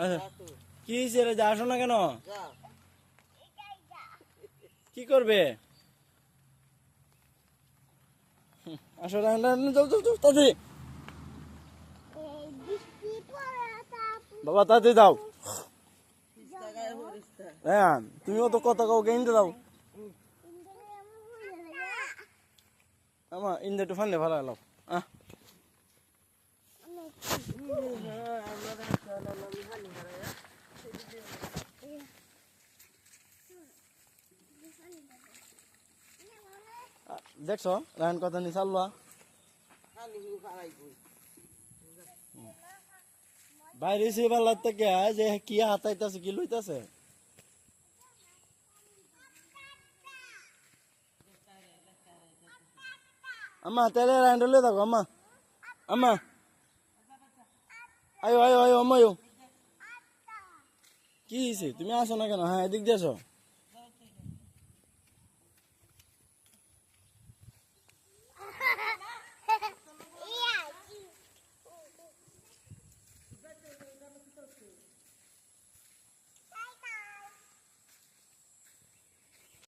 আচ্ছা কি হয়েছে রে, যা আসো না কেন? কি করবে? আসো রান রান, যাও যাও যাও তাড়াতাড়ি। বাবা তাড়াতাড়ি যাও। হ্যাঁ তুমিও তো কথা কাউকে ইন্দে দাও। আমা ইন্দে একটু ফানলে ভালো হলো। দেখছো রায়ন কথা নি চালবা বাইরে সে ভালো থেকে যে কি হাতাইতেছে কি লইতেছে। আম্মা তাহলে রায়ন লই থাকো আম্মা। আম্মা আয়ো আয়ো আয়ো আম্মা আয়ো। কি হয়েছে তুমি আসো না কেন? হ্যাঁ এদিক দিয়ে আসো।